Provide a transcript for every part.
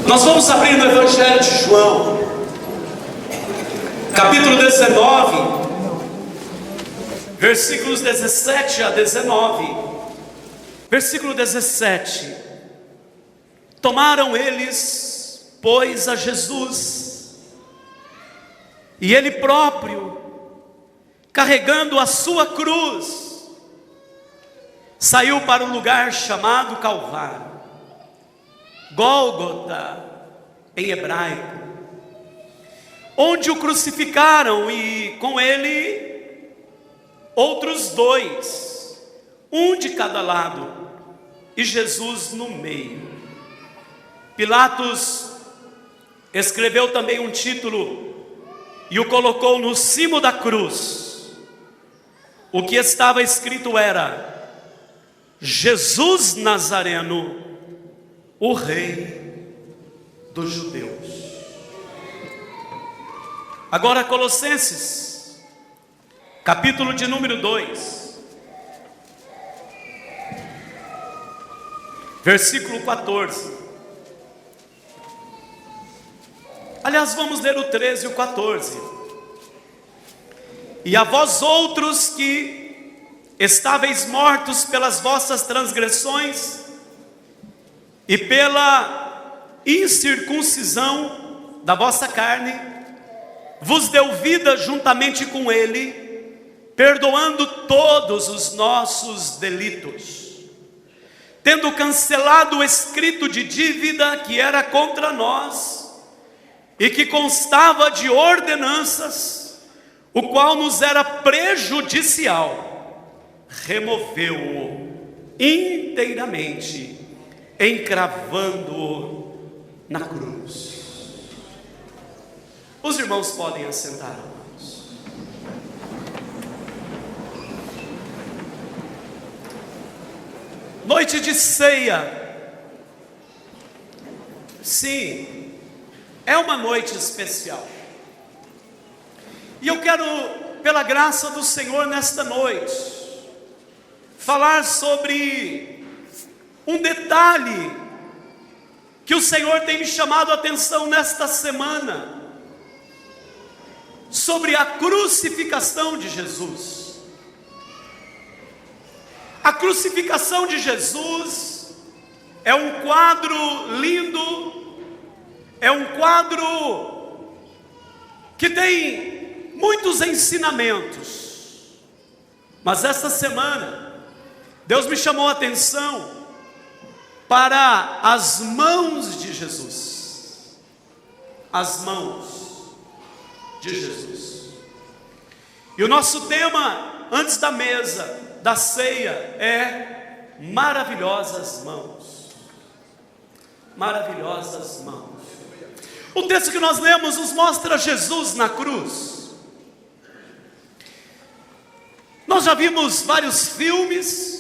Nós vamos abrir no Evangelho de João, capítulo 19, versículos 17 a 19. Versículo 17: Tomaram eles, pois, a Jesus, e ele próprio, carregando a sua cruz, saiu para um lugar chamado Calvário, Gólgota em hebraico, onde o crucificaram, e com ele outros dois, um de cada lado, e Jesus no meio. Pilatos escreveu também um título e o colocou no cimo da cruz. O que estava escrito era: Jesus Nazareno, o Rei dos Judeus. Agora Colossenses, capítulo de número 2, versículo 14. Aliás, vamos ler o 13 e o 14. E a vós outros que estáveis mortos pelas vossas transgressões e pela incircuncisão da vossa carne, vos deu vida juntamente com ele, perdoando todos os nossos delitos, tendo cancelado o escrito de dívida que era contra nós e que constava de ordenanças, o qual nos era prejudicial, removeu-o inteiramente, encravando-o na cruz. Os irmãos podem assentar, irmãos. Noite de ceia. Sim, é uma noite especial. E eu quero, pela graça do Senhor, nesta noite, falar sobre um detalhe que o Senhor tem me chamado a atenção nesta semana, sobre a crucificação de Jesus. A crucificação de Jesus é um quadro lindo, é um quadro que tem muitos ensinamentos. Mas esta semana Deus me chamou a atenção para as mãos de Jesus. As mãos de Jesus. E o nosso tema antes da mesa da ceia é maravilhosas mãos. Maravilhosas mãos. O texto que nós lemos nos mostra Jesus na cruz. Nós já vimos vários filmes,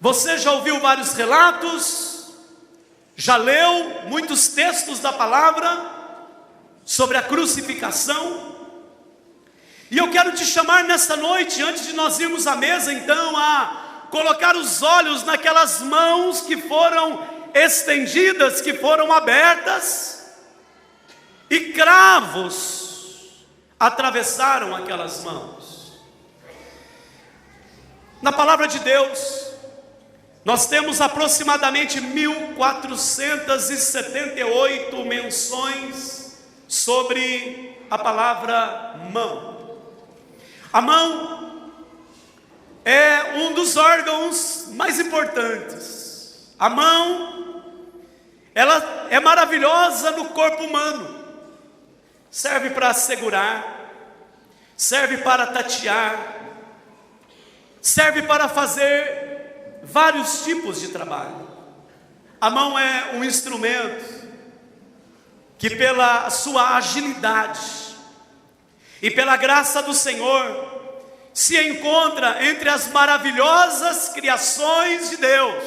você já ouviu vários relatos, já leu muitos textos da palavra sobre a crucificação. E eu quero te chamar nesta noite, antes de nós irmos à mesa então, a colocar os olhos naquelas mãos que foram estendidas, que foram abertas, e cravos atravessaram aquelas mãos. Na palavra de Deus, nós temos aproximadamente 1478 menções sobre a palavra mão. A mão é um dos órgãos mais importantes. A mão, ela é maravilhosa no corpo humano. Serve para segurar, serve para tatear, serve para fazer vários tipos de trabalho. A mão é um instrumento que, pela sua agilidade e pela graça do Senhor, se encontra entre as maravilhosas criações de Deus.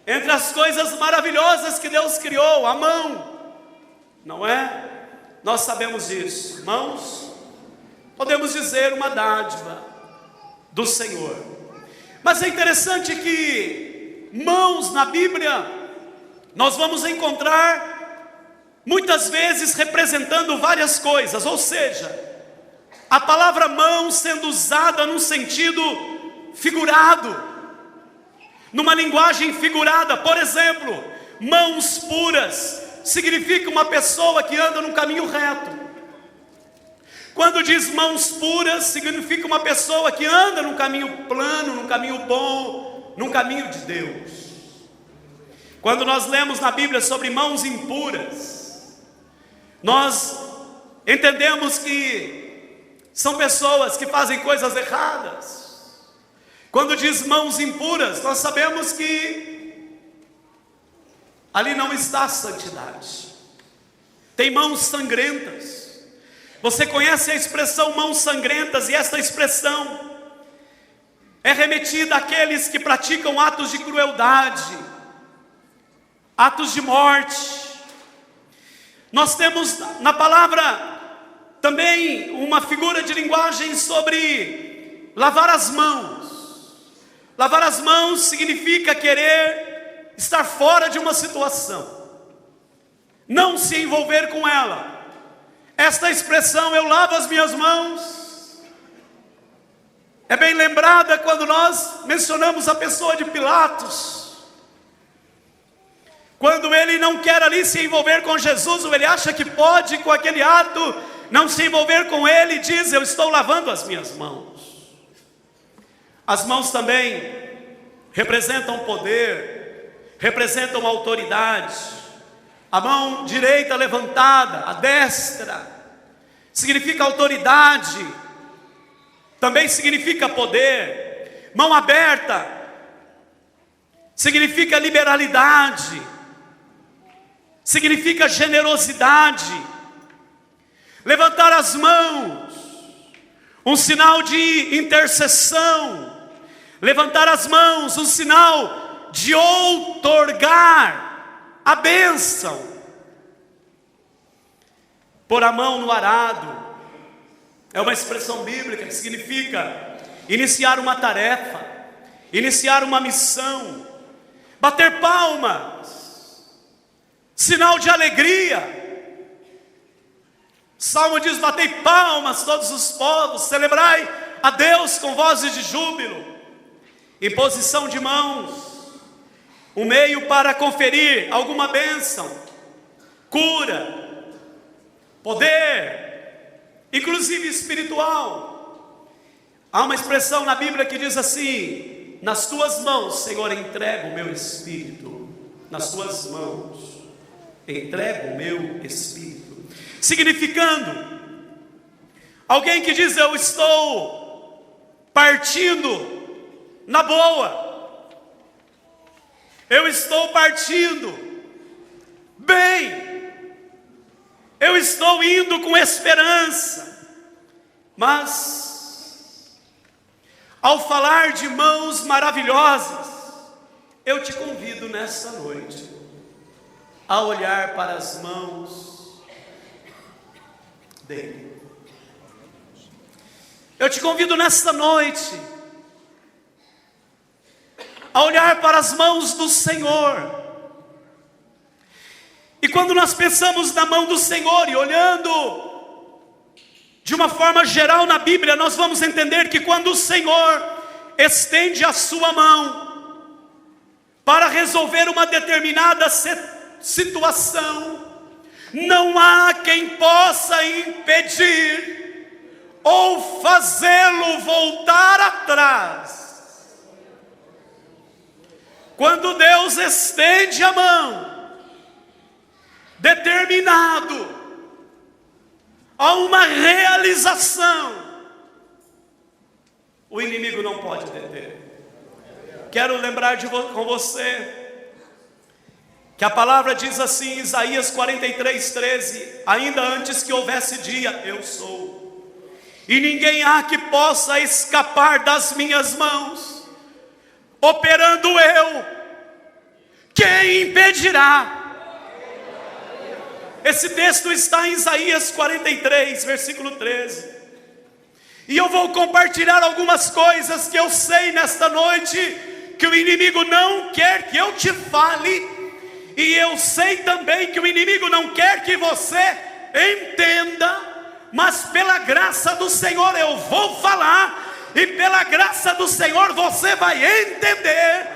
Entre as coisas maravilhosas que Deus criou, a mão, não é? Nós sabemos disso. Mãos, podemos dizer, uma dádiva do Senhor. Mas é interessante que mãos na Bíblia nós vamos encontrar muitas vezes representando várias coisas, ou seja, a palavra mão sendo usada num sentido figurado, numa linguagem figurada. Por exemplo, mãos puras significa uma pessoa que anda num caminho reto. Quando diz mãos puras, significa uma pessoa que anda num caminho plano, num caminho bom, num caminho de Deus. Quando nós lemos na Bíblia sobre mãos impuras, nós entendemos que são pessoas que fazem coisas erradas. Quando diz mãos impuras, nós sabemos que ali não está a santidade. Tem mãos sangrentas. Você conhece a expressão mãos sangrentas, e esta expressão é remetida àqueles que praticam atos de crueldade, atos de morte. Nós temos na palavra também uma figura de linguagem sobre lavar as mãos. Lavar as mãos significa querer estar fora de uma situação, não se envolver com ela. Esta expressão, eu lavo as minhas mãos, é bem lembrada quando nós mencionamos a pessoa de Pilatos. Quando ele não quer ali se envolver com Jesus, ou ele acha que pode com aquele ato não se envolver com ele, diz, eu estou lavando as minhas mãos. As mãos também representam poder, representam autoridade. A mão direita levantada, a destra, significa autoridade, também significa poder. Mão aberta significa liberalidade, significa generosidade. Levantar as mãos, um sinal de intercessão. Levantar as mãos, um sinal de outorgar a bênção. Pôr a mão no arado é uma expressão bíblica que significa iniciar uma tarefa, iniciar uma missão. Bater palmas, sinal de alegria. Salmo diz, batei palmas todos os povos, celebrai a Deus com vozes de júbilo. Imposição de mãos, um meio para conferir alguma bênção, cura, poder, inclusive espiritual. Há uma expressão na Bíblia que diz assim, nas tuas mãos, Senhor, entrego o meu espírito. Nas tuas mãos entrego o meu espírito. Significando, alguém que diz, eu estou partindo na boa, eu estou partindo bem, eu estou indo com esperança. Mas, ao falar de mãos maravilhosas, eu te convido nessa noite a olhar para as mãos dele. Eu te convido nesta noite a olhar para as mãos do Senhor. E quando nós pensamos na mão do Senhor e olhando de uma forma geral na Bíblia, nós vamos entender que quando o Senhor estende a sua mão para resolver uma determinada situação, não há quem possa impedir ou fazê-lo voltar atrás. Quando Deus estende a mão, determinado a uma realização, o inimigo não pode deter. Quero lembrar com você que a palavra diz assim, Isaías 43:13, ainda antes que houvesse dia, eu sou, e ninguém há que possa escapar das minhas mãos. Operando eu, quem impedirá? Esse texto está em Isaías 43, versículo 13. E eu vou compartilhar algumas coisas que eu sei nesta noite, que o inimigo não quer que eu te fale, E eu sei também que o inimigo não quer que você entenda, mas pela graça do Senhor eu vou falar, e pela graça do Senhor você vai entender,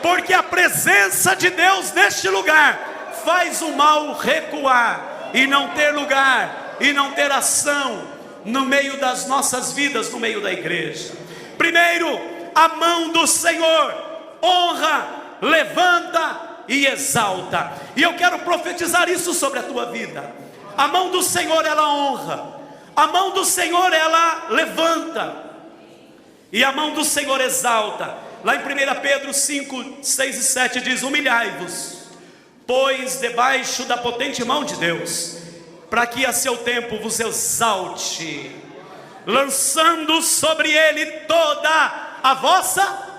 porque a presença de Deus neste lugar faz o mal recuar, e não ter lugar, e não ter ação no meio das nossas vidas, no meio da igreja. Primeiro, a mão do Senhor honra, levanta e exalta. E eu quero profetizar isso sobre a tua vida. A mão do Senhor, ela honra, a mão do Senhor, ela levanta, e a mão do Senhor exalta. Lá em 1 Pedro 5, 6 e 7 diz: humilhai-vos, pois debaixo da potente mão de Deus, para que a seu tempo vos exalte, lançando sobre ele toda a vossa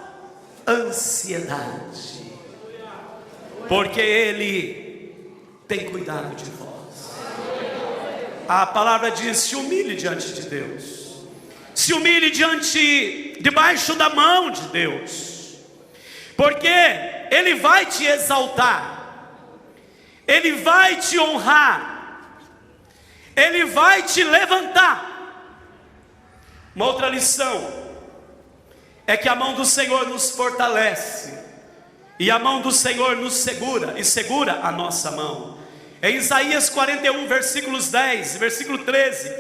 ansiedade, porque ele tem cuidado de vós. A palavra diz: se humilhe diante de Deus, se humilhe debaixo da mão de Deus, porque ele vai te exaltar, ele vai te honrar, ele vai te levantar. Uma outra lição é que a mão do Senhor nos fortalece, e a mão do Senhor nos segura, e segura a nossa mão. Em Isaías 41, versículos 10 e versículo 13,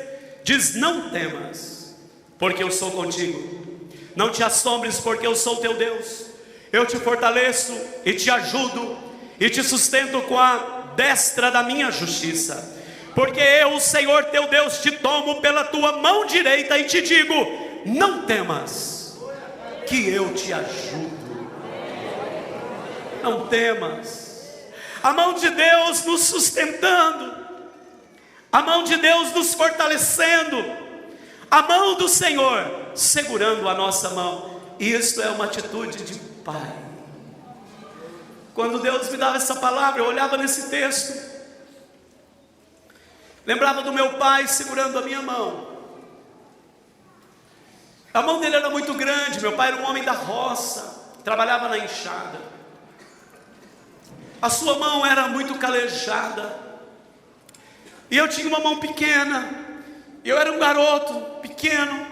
diz: não temas, porque eu sou contigo, não te assombres, porque eu sou teu Deus, eu te fortaleço e te ajudo, e te sustento com a destra da minha justiça. Porque eu, o Senhor teu Deus, te tomo pela tua mão direita e te digo: não temas, que eu te ajudo. Não temas. A mão de Deus nos sustentando, a mão de Deus nos fortalecendo, a mão do Senhor segurando a nossa mão. Isto é uma atitude de pai. Quando Deus me dava essa palavra, eu olhava nesse texto, lembrava do meu pai segurando a minha mão. A mão dele era muito grande. Meu pai era um homem da roça, trabalhava na enxada. A sua mão era muito calejada, e eu tinha uma mão pequena. Eu era um garoto pequeno,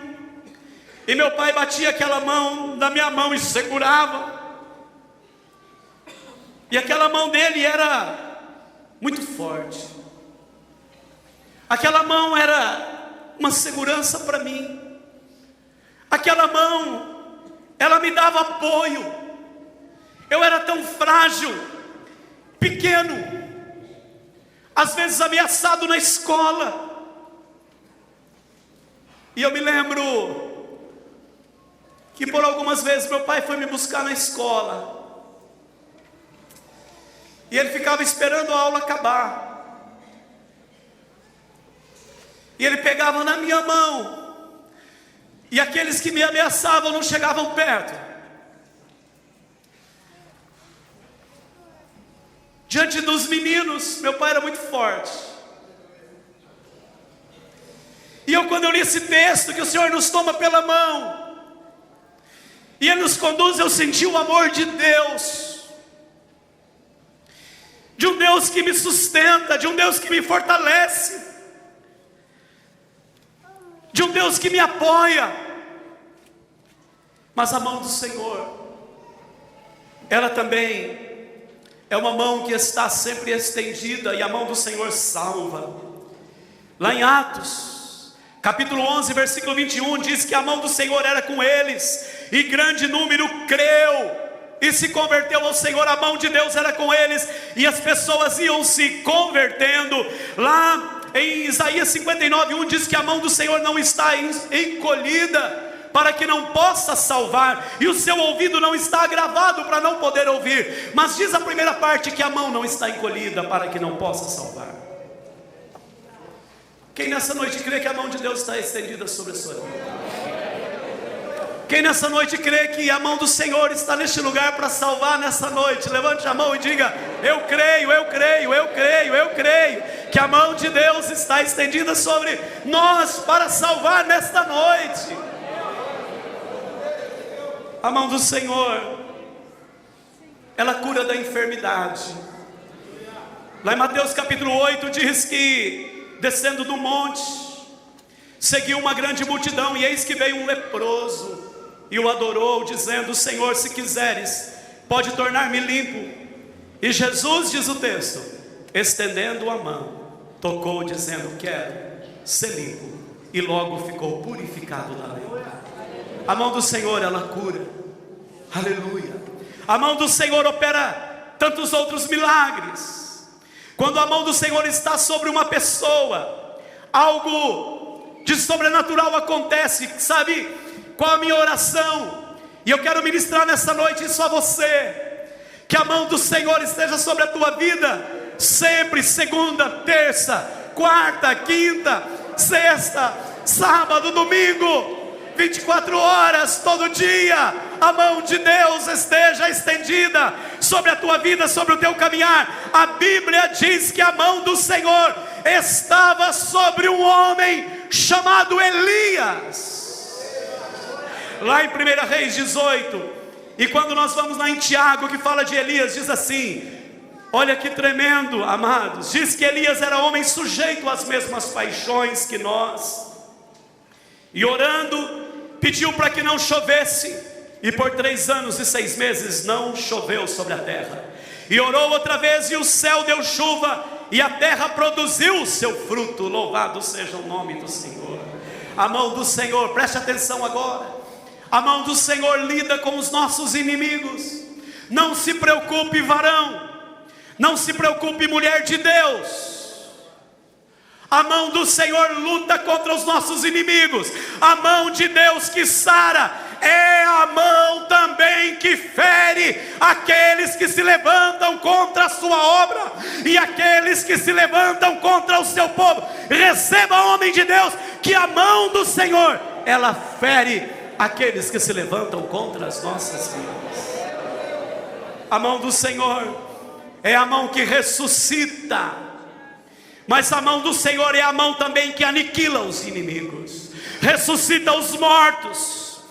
e meu pai batia aquela mão na minha mão e segurava. E aquela mão dele era muito forte. Aquela mão era uma segurança para mim. Aquela mão, ela me dava apoio. Eu era tão frágil, pequeno, às vezes ameaçado na escola. E eu me lembro que por algumas vezes meu pai foi me buscar na escola, e ele ficava esperando a aula acabar, e ele pegava na minha mão, e aqueles que me ameaçavam não chegavam perto. Diante dos meninos, meu pai era muito forte. E quando eu li esse texto, que o Senhor nos toma pela mão e Ele nos conduz, eu senti o amor de Deus, de um Deus que me sustenta, de um Deus que me fortalece, de um Deus que me apoia. Mas a mão do Senhor, ela também é uma mão que está sempre estendida, e a mão do Senhor salva. Lá em Atos, capítulo 11, versículo 21, diz que a mão do Senhor era com eles, e grande número creu e se converteu ao Senhor. A mão de Deus era com eles, e as pessoas iam se convertendo. Lá em Isaías 59, 1 diz que a mão do Senhor não está encolhida para que não possa salvar, e o seu ouvido não está agravado para não poder ouvir. Mas diz a primeira parte que a mão não está encolhida para que não possa salvar. Quem nessa noite crê que a mão de Deus está estendida sobre a sua vida? Quem nessa noite crê que a mão do Senhor está neste lugar para salvar nessa noite? Levante a mão e diga: eu creio, eu creio, eu creio, eu creio que a mão de Deus está estendida sobre nós para salvar nesta noite. A mão do Senhor, ela cura da enfermidade. Lá em Mateus capítulo 8 diz que, descendo do monte, seguiu uma grande multidão, e eis que veio um leproso, e o adorou, dizendo: Senhor, se quiseres, pode tornar-me limpo. E Jesus, diz o texto, estendendo a mão, tocou, dizendo: quero ser limpo. E logo ficou purificado da lepra. A mão do Senhor, ela cura. Aleluia. A mão do Senhor opera tantos outros milagres. Quando a mão do Senhor está sobre uma pessoa, algo de sobrenatural acontece. Sabe qual a minha oração? E eu quero ministrar nessa noite isso a você: que a mão do Senhor esteja sobre a tua vida, sempre, segunda, terça, quarta, quinta, sexta, sábado, domingo, 24 horas, todo dia. A mão de Deus esteja estendida sobre a tua vida, sobre o teu caminhar. A Bíblia diz que a mão do Senhor estava sobre um homem chamado Elias, lá em 1 Reis 18. E quando nós vamos lá em Tiago, que fala de Elias, diz assim, olha que tremendo, amados, diz que Elias era homem sujeito às mesmas paixões que nós, e orando, pediu para que não chovesse, e por 3 anos e 6 meses não choveu sobre a terra. E orou outra vez, e o céu deu chuva, e a terra produziu o seu fruto. Louvado seja o nome do Senhor. A mão do Senhor, preste atenção agora, a mão do Senhor lida com os nossos inimigos. Não se preocupe, varão, não se preocupe, mulher de Deus. A mão do Senhor luta contra os nossos inimigos. A mão de Deus que sara é a mão também que fere aqueles que se levantam contra a sua obra e aqueles que se levantam contra o seu povo. Receba, homem de Deus, que a mão do Senhor, ela fere aqueles que se levantam contra as nossas vidas. A mão do Senhor é a mão que ressuscita, mas a mão do Senhor é a mão também que aniquila os inimigos, ressuscita os mortos,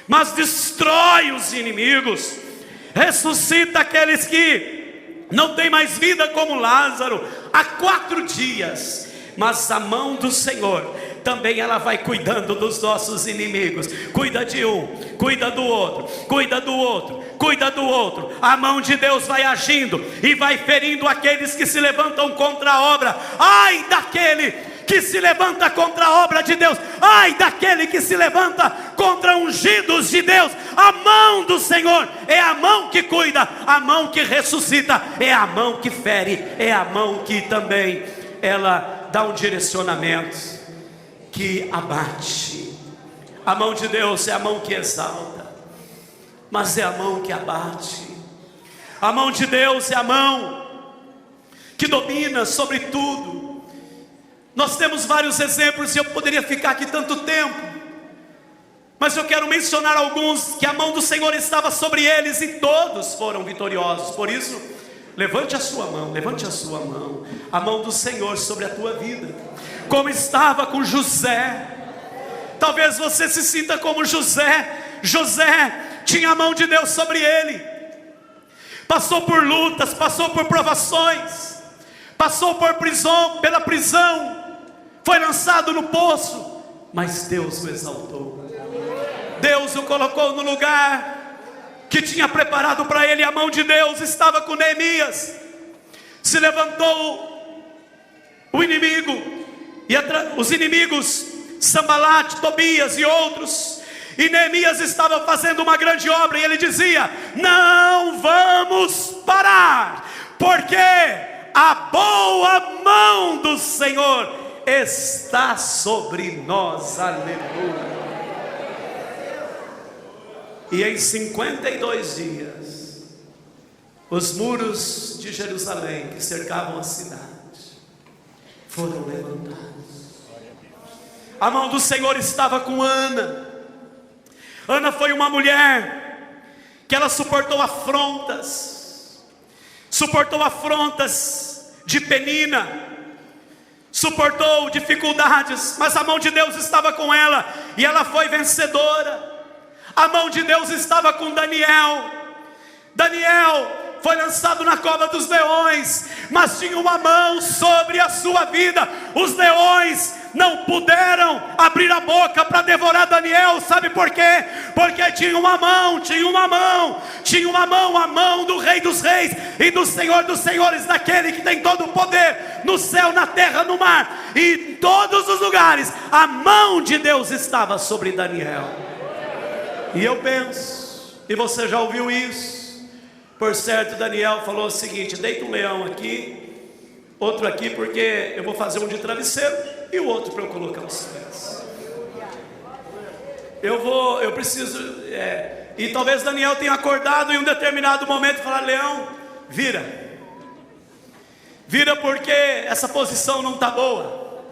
mas destrói os inimigos, ressuscita aqueles que não têm mais vida, como Lázaro, há 4 dias. Mas a mão do Senhor também, ela vai cuidando dos nossos inimigos. Cuida de um, cuida do outro, cuida do outro, cuida do outro. A mão de Deus vai agindo e vai ferindo aqueles que se levantam contra a obra. Ai daquele que se levanta contra a obra de Deus, ai daquele que se levanta contra ungidos de Deus. A mão do Senhor é a mão que cuida, a mão que ressuscita, é a mão que fere, é a mão que também ela dá um direcionamento, que abate. A mão de Deus é a mão que exalta, mas é a mão que abate. A mão de Deus é a mão que domina sobre tudo. Nós temos vários exemplos e eu poderia ficar aqui tanto tempo, mas eu quero mencionar alguns que a mão do Senhor estava sobre eles e todos foram vitoriosos. Por isso, levante a sua mão, levante a sua mão, a mão do Senhor sobre a tua vida, como estava com José. Talvez você se sinta como José. José tinha a mão de Deus sobre ele, passou por lutas, passou por provações, passou por pela prisão, foi lançado no poço, mas Deus o exaltou. Deus o colocou no lugar que tinha preparado para ele. A mão de Deus estava com Neemias. Se levantou o inimigo, e os inimigos, Sambalate, Tobias e outros, e Neemias estava fazendo uma grande obra, e ele dizia: não vamos parar, porque a boa mão do Senhor está sobre nós. Aleluia. E em 52 dias, os muros de Jerusalém, que cercavam a cidade, foram levantados. A mão do Senhor estava com Ana. Ana foi uma mulher que ela suportou afrontas de Penina, suportou dificuldades, mas a mão de Deus estava com ela, e ela foi vencedora. A mão de Deus estava com Daniel. Daniel foi lançado na cova dos leões, mas tinha uma mão sobre a sua vida. Os leões não puderam abrir a boca para devorar Daniel. Sabe por quê? Porque tinha uma mão, a mão do Rei dos Reis e do Senhor dos Senhores, daquele que tem todo o poder no céu, na terra, no mar e em todos os lugares. A mão de Deus estava sobre Daniel. E eu penso, e você já ouviu isso, por certo, Daniel falou o seguinte: deita um leão aqui, outro aqui, porque eu vou fazer um de travesseiro e o outro para eu colocar os pés. Eu preciso, e talvez Daniel tenha acordado em um determinado momento e falar: leão, vira porque essa posição não está boa,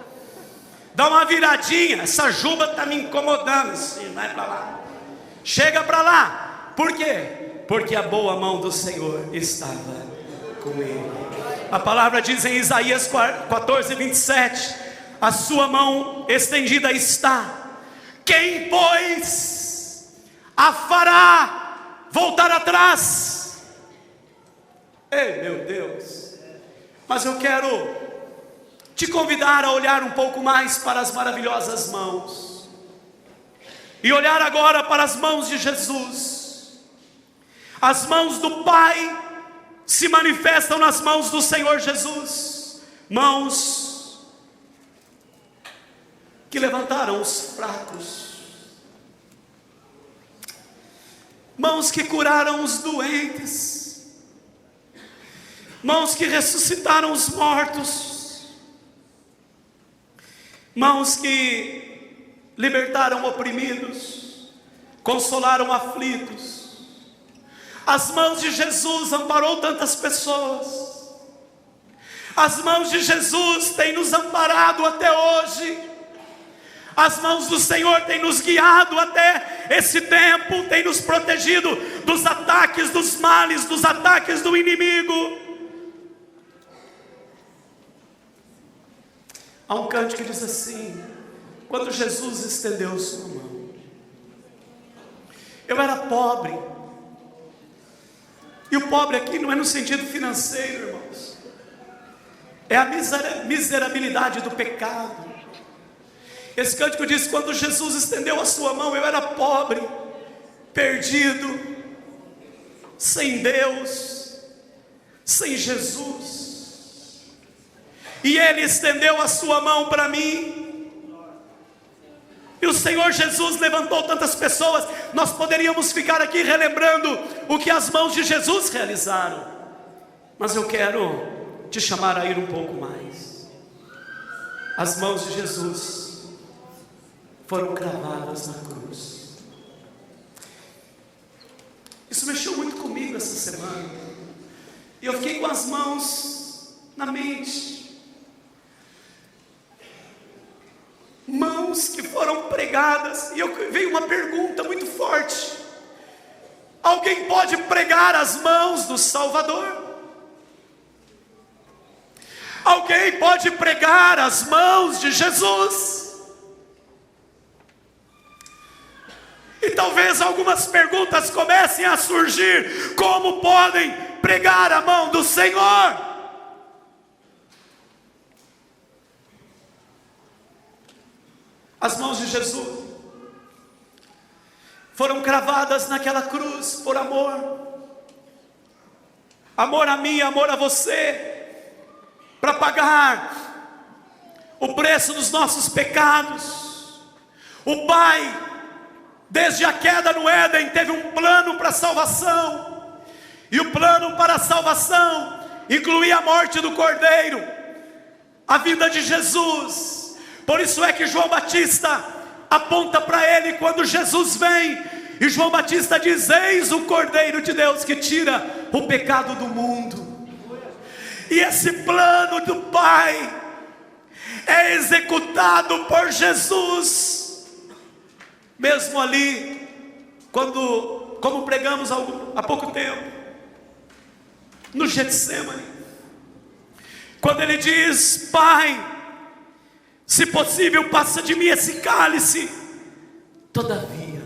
dá uma viradinha, essa juba está me incomodando, assim, vai para lá, chega para lá. Por quê? Porque a boa mão do Senhor estava com ele. A palavra diz em Isaías 14, 27, a sua mão estendida está. Quem, pois, a fará voltar atrás? Ei, meu Deus. Mas eu quero te convidar a olhar um pouco mais para as maravilhosas mãos, e olhar agora para as mãos de Jesus. As mãos do Pai se manifestam nas mãos do Senhor Jesus. Mãos que levantaram os fracos, mãos que curaram os doentes, mãos que ressuscitaram os mortos, mãos que libertaram oprimidos, consolaram aflitos. As mãos de Jesus amparou tantas pessoas. As mãos de Jesus têm nos amparado até hoje. As mãos do Senhor têm nos guiado até esse tempo, têm nos protegido dos ataques dos males, dos ataques do inimigo. Há um cântico que diz assim: quando Jesus estendeu sua mão, eu era pobre. E o pobre aqui não é no sentido financeiro, irmãos, é a miserabilidade do pecado. Esse cântico diz: quando Jesus estendeu a sua mão, eu era pobre, perdido, sem Deus, sem Jesus, e Ele estendeu a sua mão para mim. E o Senhor Jesus levantou tantas pessoas. Nós poderíamos ficar aqui relembrando o que as mãos de Jesus realizaram, mas eu quero te chamar a ir um pouco mais. As mãos de Jesus foram cravadas na cruz. Isso mexeu muito comigo essa semana, e eu fiquei com as mãos na mente. Mãos que foram pregadas, e veio uma pergunta muito forte: alguém pode pregar as mãos do Salvador? Alguém pode pregar as mãos de Jesus? E talvez algumas perguntas comecem a surgir: como podem pregar a mão do Senhor? As mãos de Jesus foram cravadas naquela cruz por amor. Amor a mim, amor a você, para pagar o preço dos nossos pecados. O Pai, desde a queda no Éden, teve um plano para a salvação. E o plano para a salvação incluía a morte do Cordeiro, a vida de Jesus. Por isso é que João Batista aponta para ele quando Jesus vem, e João Batista diz: eis o Cordeiro de Deus que tira o pecado do mundo. E esse plano do Pai é executado por Jesus, mesmo ali, como pregamos há pouco tempo, no Getsemane, quando ele diz: Pai, se possível, passa de mim esse cálice, todavia,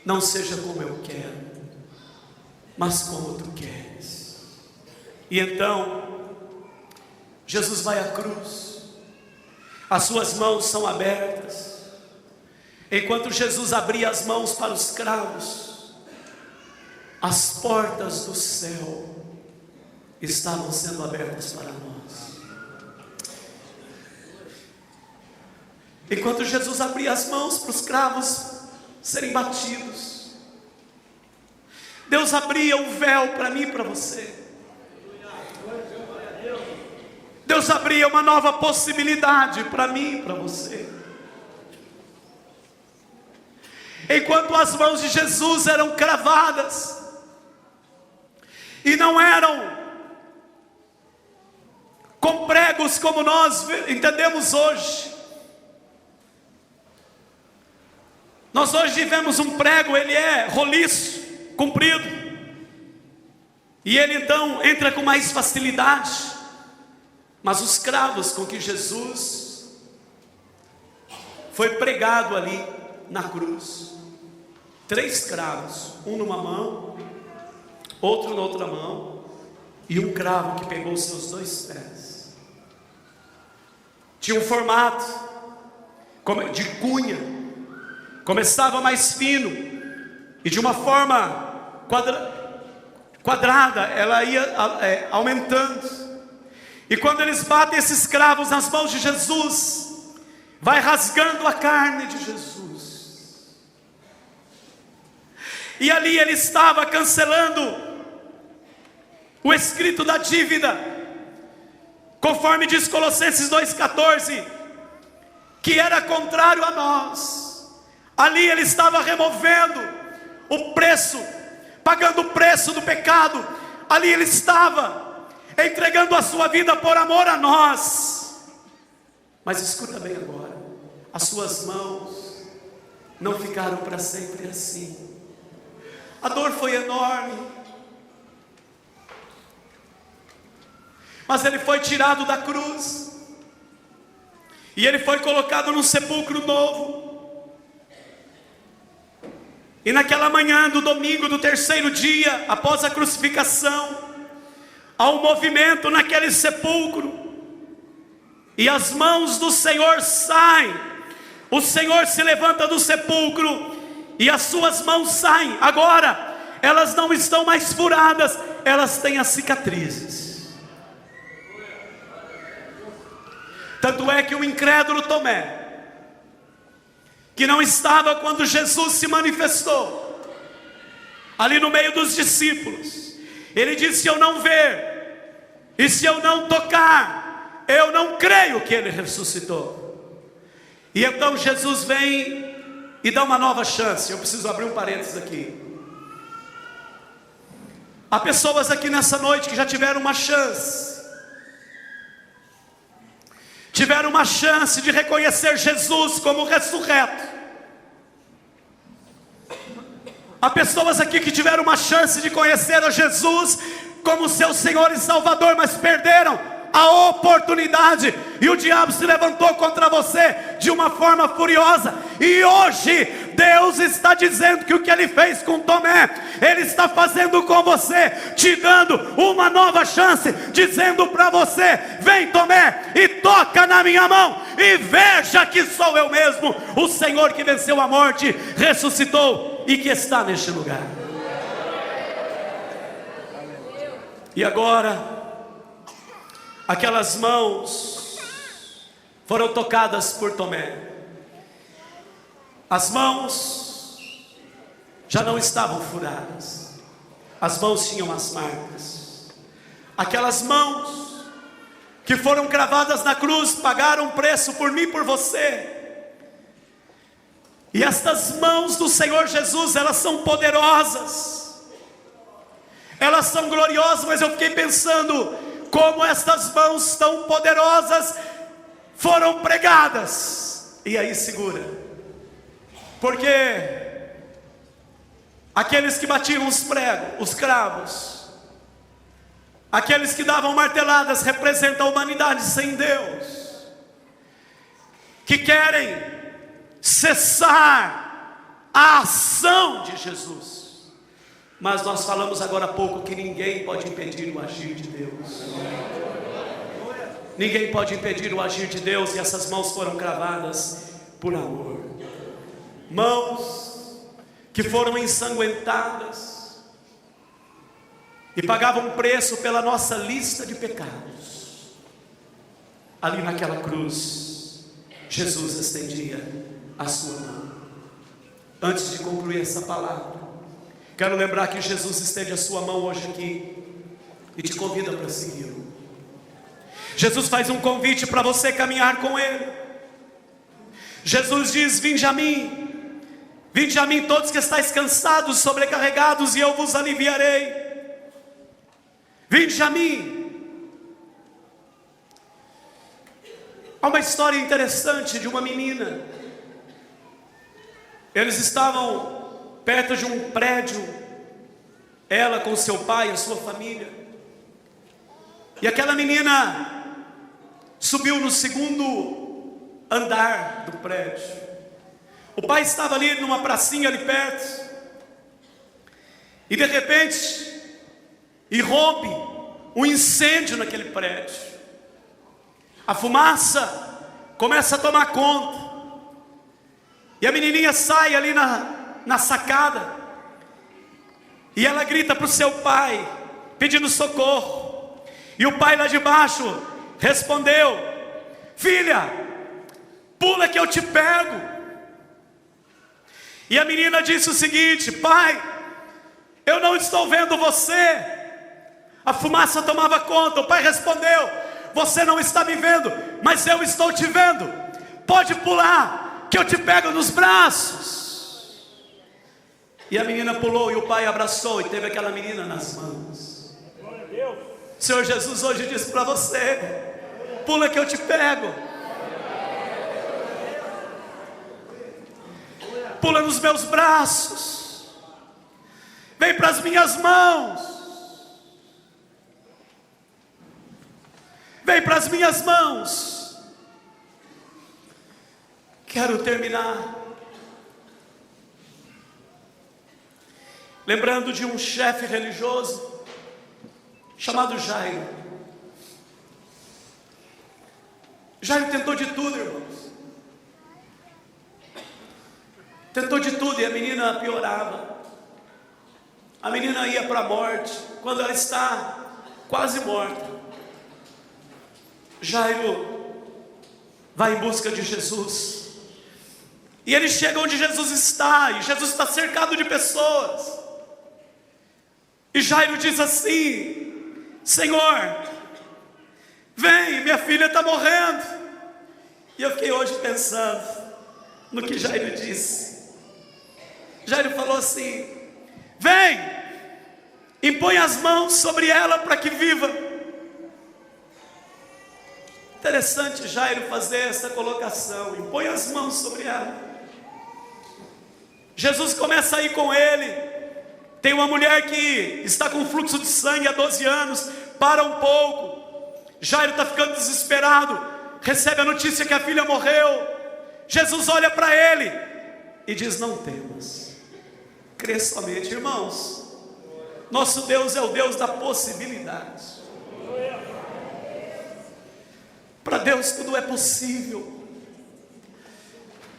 não seja como eu quero, mas como tu queres. E então, Jesus vai à cruz, as suas mãos são abertas. Enquanto Jesus abria as mãos para os cravos, as portas do céu estavam sendo abertas para nós. Enquanto Jesus abria as mãos para os cravos serem batidos, Deus abria o véu para mim e para você. Deus abria uma nova possibilidade para mim e para você. Enquanto as mãos de Jesus eram cravadas, e não eram com pregos como nós entendemos hoje. Nós hoje vivemos um prego, ele é roliço, comprido, e ele então entra com mais facilidade. Mas os cravos com que Jesus foi pregado ali na cruz, 3 cravos, um numa mão, outro na outra mão, e um cravo que pegou os seus 2 pés. Tinha um formato de cunha, começava mais fino, e de uma forma quadrada, ela ia aumentando. E quando eles batem esses cravos nas mãos de Jesus, vai rasgando a carne de Jesus. E ali ele estava cancelando o escrito da dívida, conforme diz Colossenses 2,14, que era contrário a nós. Ali ele estava removendo o preço, pagando o preço do pecado. Ali ele estava entregando a sua vida por amor a nós. Mas escuta bem agora, as suas mãos não ficaram para sempre assim. A dor foi enorme, mas ele foi tirado da cruz, e ele foi colocado num sepulcro novo. E naquela manhã do domingo do 3º dia após a crucificação, há um movimento naquele sepulcro, e as mãos do Senhor saem. O Senhor se levanta do sepulcro, e as suas mãos saem. Agora, elas não estão mais furadas, elas têm as cicatrizes. Tanto é que o incrédulo Tomé, que não estava quando Jesus se manifestou, ali no meio dos discípulos, ele disse: se eu não ver, e se eu não tocar, eu não creio que ele ressuscitou. E então Jesus vem e dá uma nova chance. Eu preciso abrir um parênteses aqui. Há pessoas aqui nessa noite que já tiveram uma chance. Tiveram uma chance de reconhecer Jesus como ressurreto. Há pessoas aqui que tiveram uma chance de conhecer a Jesus como seu Senhor e Salvador, mas perderam a oportunidade, e o diabo se levantou contra você de uma forma furiosa. E hoje Deus está dizendo que o que Ele fez com Tomé, Ele está fazendo com você, te dando uma nova chance, dizendo para você: vem Tomé e toca na minha mão, e veja que sou eu mesmo, o Senhor que venceu a morte, ressuscitou e que está neste lugar. E agora, aquelas mãos foram tocadas por Tomé. As mãos já não estavam furadas, as mãos tinham as marcas. Aquelas mãos que foram cravadas na cruz pagaram um preço por mim e por você. E estas mãos do Senhor Jesus, elas são poderosas, elas são gloriosas. Mas eu fiquei pensando, como estas mãos tão poderosas foram pregadas. E aí segura, porque aqueles que batiam os pregos, os cravos, aqueles que davam marteladas, representam a humanidade sem Deus, que querem cessar a ação de Jesus. Mas nós falamos agora há pouco que ninguém pode impedir o agir de Deus. Ninguém pode impedir o agir de Deus, e essas mãos foram cravadas por amor. Mãos que foram ensanguentadas e pagavam preço pela nossa lista de pecados. Ali naquela cruz, Jesus estendia a sua mão. Antes de concluir essa palavra, quero lembrar que Jesus estende a sua mão hoje aqui e te convida para segui-lo. Jesus faz um convite para você caminhar com Ele. Jesus diz: vinde a mim todos que estáis cansados, sobrecarregados, e eu vos aliviarei. Vinde a mim. Há uma história interessante de uma menina. Eles estavam perto de um prédio, ela com seu pai e a sua família, e aquela menina subiu no segundo andar do prédio. O pai estava ali numa pracinha ali perto, e de repente irrompe um incêndio naquele prédio. A fumaça começa a tomar conta, e a menininha sai ali na sacada, e ela grita para o seu pai, pedindo socorro. E o pai lá de baixo respondeu: filha, pula que eu te pego. E a menina disse o seguinte: pai, eu não estou vendo você. A fumaça tomava conta. O pai respondeu: você não está me vendo, mas eu estou te vendo. Pode pular que eu te pego nos braços. E a menina pulou, e o pai abraçou e teve aquela menina nas mãos. O Senhor Jesus hoje diz para você: pula que eu te pego. Pula nos meus braços. Vem para as minhas mãos. Vem para as minhas mãos. Quero terminar lembrando de um chefe religioso chamado Jairo. Jairo tentou de tudo, irmãos. Tentou de tudo, e a menina piorava. A menina ia para a morte. Quando ela está quase morta, Jairo vai em busca de Jesus. E ele chega onde Jesus está, e Jesus está cercado de pessoas. E Jairo diz assim: Senhor, vem, minha filha está morrendo. E eu fiquei hoje pensando no que Jairo disse. Jairo falou assim: vem, impõe as mãos sobre ela para que viva. Interessante Jairo fazer essa colocação: impõe as mãos sobre ela. Jesus começa a ir com ele. Tem uma mulher que está com fluxo de sangue há 12 anos, para um pouco. Jairo está ficando desesperado, recebe a notícia que a filha morreu. Jesus olha para ele e diz: não temas, crê somente. Irmãos, nosso Deus é o Deus da possibilidade. Para Deus tudo é possível.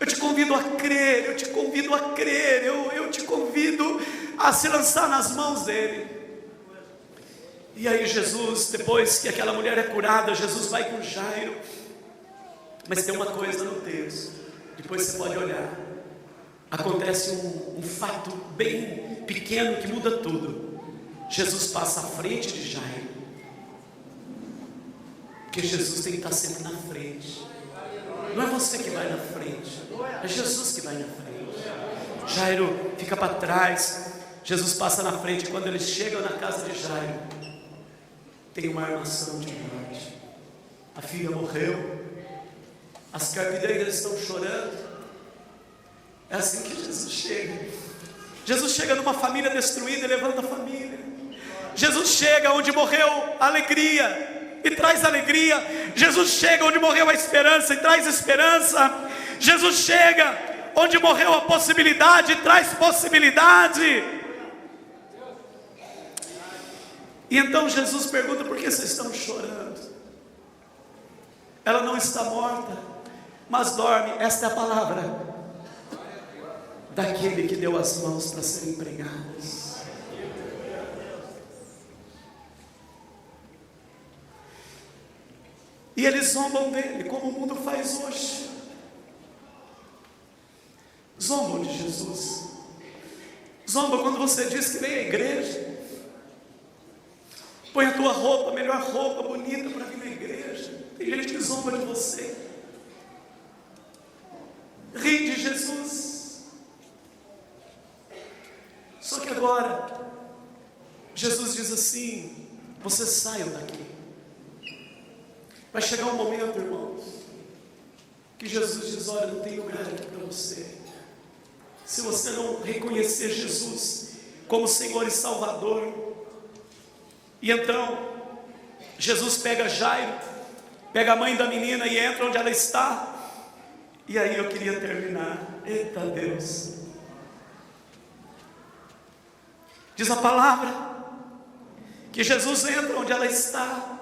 Eu te convido a crer, eu te convido a crer, eu te convido a se lançar nas mãos dele. E aí Jesus, depois que aquela mulher é curada, Jesus vai com Jairo. Mas tem uma coisa no texto, depois você pode olhar. Acontece um fato bem pequeno que muda tudo. Jesus passa à frente de Jairo, porque Jesus tem que estar sempre na frente. Não é você que vai na frente, é Jesus que vai na frente. Jairo fica para trás, Jesus passa na frente. E quando eles chegam na casa de Jairo, tem uma armação de morte. A filha morreu, as carpideiras estão chorando. É assim que Jesus chega. Jesus chega numa família destruída e levanta a família. Jesus chega onde morreu a alegria e traz alegria. Jesus chega onde morreu a esperança e traz esperança. Jesus chega onde morreu a possibilidade e traz possibilidade. E então Jesus pergunta: por que vocês estão chorando? Ela não está morta, mas dorme. Esta é a palavra daquele que deu as mãos para serem pregadas. E eles zombam dele, como o mundo faz hoje. Zombam de Jesus. Zomba quando você diz que vem à igreja. Põe a tua roupa, a melhor roupa, bonita, para vir na igreja. Tem gente que zomba de você. Ri de Jesus. Só que agora, Jesus diz assim: vocês saiam daqui. Vai chegar um momento, irmãos, que Jesus diz: olha, não tem lugar aqui para você. Se você não reconhecer Jesus como Senhor e Salvador. E então, Jesus pega Jairo, pega a mãe da menina e entra onde ela está. E aí eu queria terminar. Eita Deus. Diz a palavra que Jesus entra onde ela está.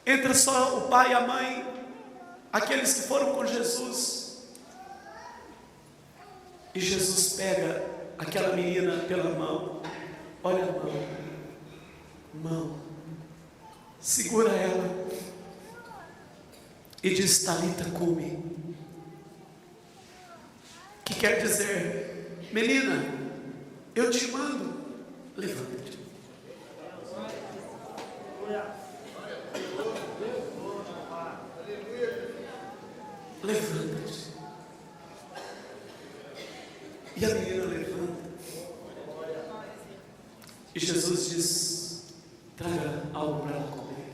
Entra só o pai e a mãe, aqueles que foram com Jesus. E Jesus pega aquela menina pela mão. Olha a mão, segura ela e diz: Talita cumi, que quer dizer: menina, eu te mando, levanta-te. Levanta-te. E a menina levanta. E Jesus diz: traga algo para ela comer.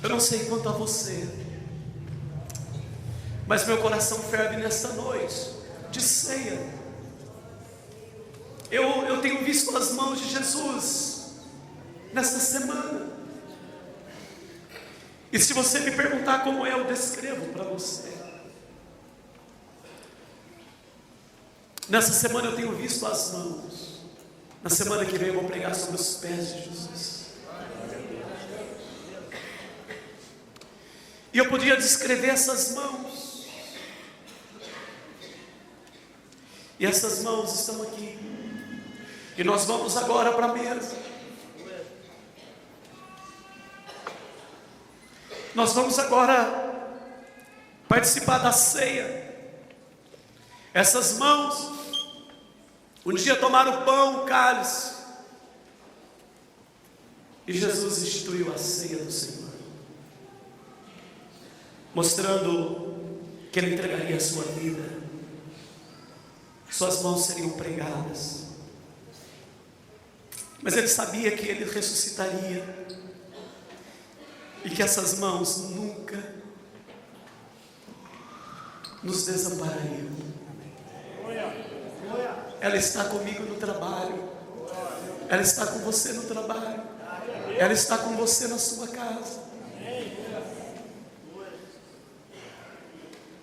Eu não sei quanto a você, mas meu coração ferve nesta noite de ceia. Eu tenho visto as mãos de Jesus nesta semana. E se você me perguntar como eu descrevo para você, nessa semana eu tenho visto as mãos. Na semana que vem eu vou pregar sobre os pés de Jesus. E eu podia descrever essas mãos. E essas mãos estão aqui. E nós vamos agora para a mesa. Nós vamos agora participar da ceia. Essas mãos um dia tomaram o pão, o cálice, e Jesus instituiu a ceia do Senhor, mostrando que Ele entregaria a sua vida. Suas mãos seriam pregadas, mas Ele sabia que Ele ressuscitaria, e que essas mãos nunca nos desamparariam. Ela está comigo no trabalho. Ela está com você no trabalho. Ela está com você na sua casa.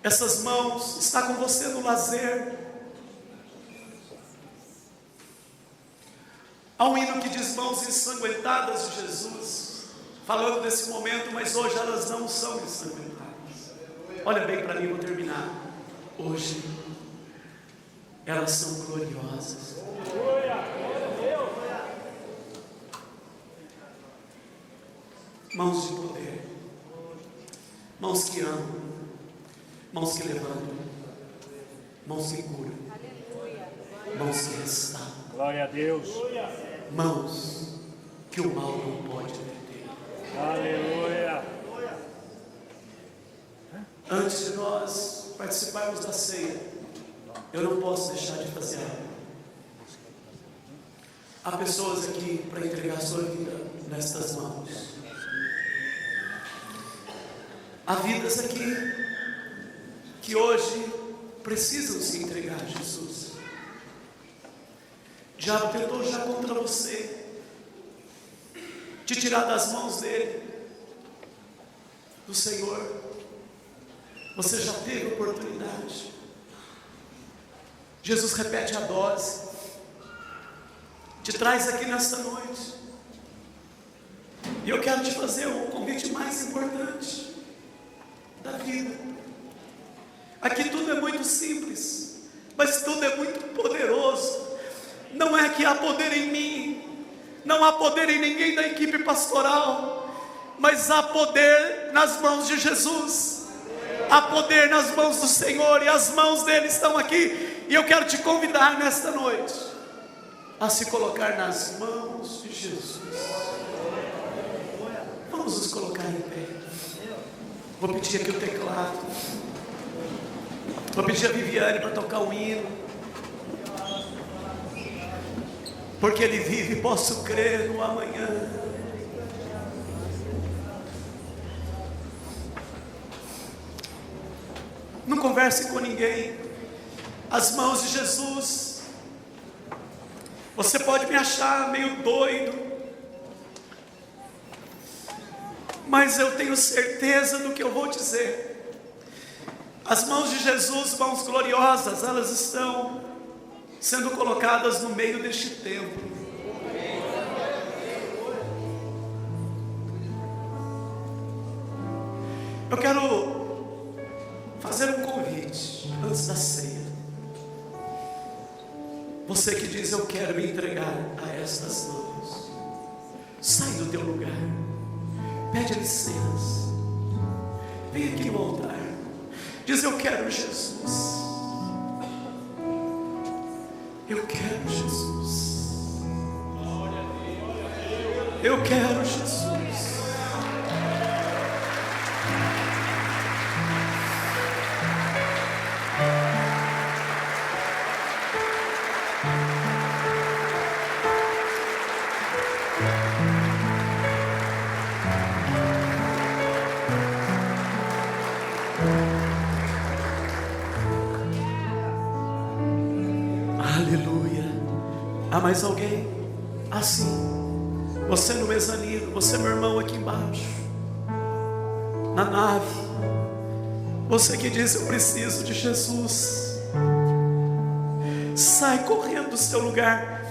Essas mãos estão com você no lazer. Há um hino que diz: mãos ensanguentadas de Jesus, falando desse momento, mas hoje elas não são ensanguentadas. Olha bem para mim, vou terminar. Hoje elas são gloriosas. Mãos de poder, mãos que amam, mãos que levantam, mãos que curam, mãos que restauram. Glória a Deus. Mãos que o mal não pode deter. Aleluia. Antes de nós participarmos da ceia, eu não posso deixar de fazer algo. Há pessoas aqui para entregar a sua vida nestas mãos. Há vidas aqui que hoje precisam se entregar a Jesus. O diabo tentou já contra você, te tirar das mãos dele, do Senhor. Você já teve oportunidade, Jesus repete a dose, te traz aqui nesta noite, e eu quero te fazer o convite mais importante da vida. Aqui tudo é muito simples, mas tudo é muito poderoso. Não é que há poder em mim, não há poder em ninguém da equipe pastoral, mas há poder nas mãos de Jesus, há poder nas mãos do Senhor, e as mãos dele estão aqui. E eu quero te convidar nesta noite a se colocar nas mãos de Jesus. Vamos nos colocar em pé. Vou pedir aqui o teclado, vou pedir a Viviane para tocar um hino, porque Ele vive, posso crer no amanhã. Não converse com ninguém. As mãos de Jesus. Você pode me achar meio doido, mas eu tenho certeza do que eu vou dizer. As mãos de Jesus, mãos gloriosas, elas estão sendo colocadas no meio deste templo. Eu quero fazer um convite antes da ceia. Você que diz: eu quero me entregar a estas mãos, sai do teu lugar, pede licença, vem aqui no altar, diz: eu quero Jesus, eu quero Jesus, eu quero Jesus. Aleluia. Há mais alguém? Assim, você no mezanino, você meu irmão aqui embaixo, na nave, você que diz: eu preciso de Jesus, sai correndo do seu lugar,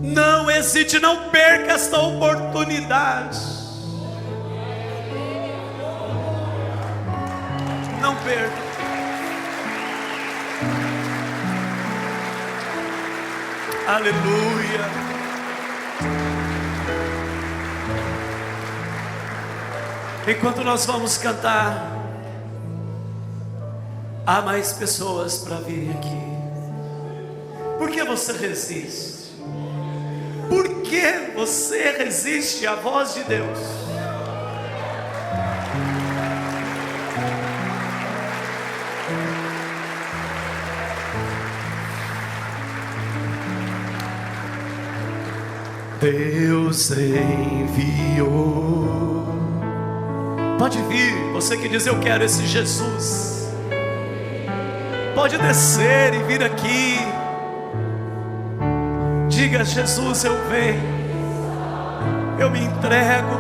não hesite, não perca esta oportunidade, não perca. Aleluia. Enquanto nós vamos cantar, há mais pessoas para virem aqui. Por que você resiste? Por que você resiste à voz de Deus? Deus enviou. Pode vir, você que diz: eu quero esse Jesus. Pode descer e vir aqui. Diga: Jesus, eu venho, eu me entrego,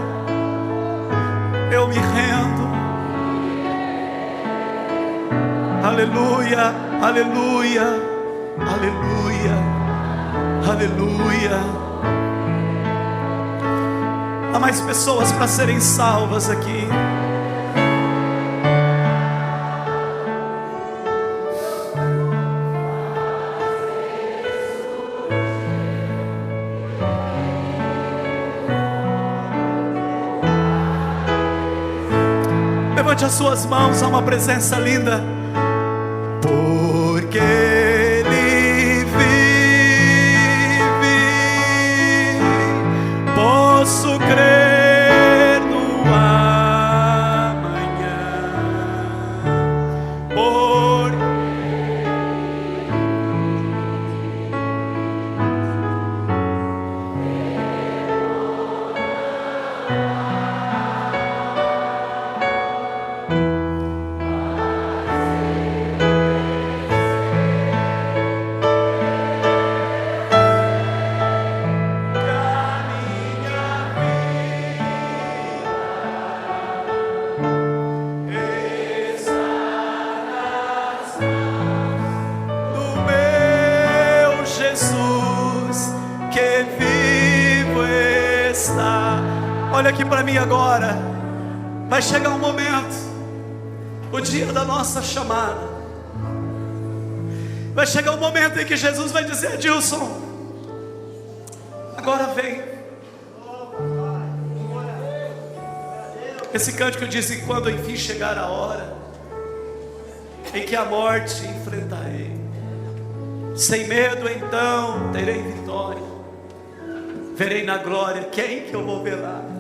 eu me rendo. Aleluia, aleluia, aleluia, aleluia. Há mais pessoas para serem salvas aqui. Levante as suas mãos, há uma presença linda. Porque Ele vive, posso crer no amanhã. Olha aqui para mim agora. Vai chegar um momento, o dia da nossa chamada. Vai chegar um momento em que Jesus vai dizer: Adilson, agora vem. Esse cântico diz que quando enfim chegar a hora em que a morte enfrentarei, sem medo então terei vitória, verei na glória quem que eu vou velar.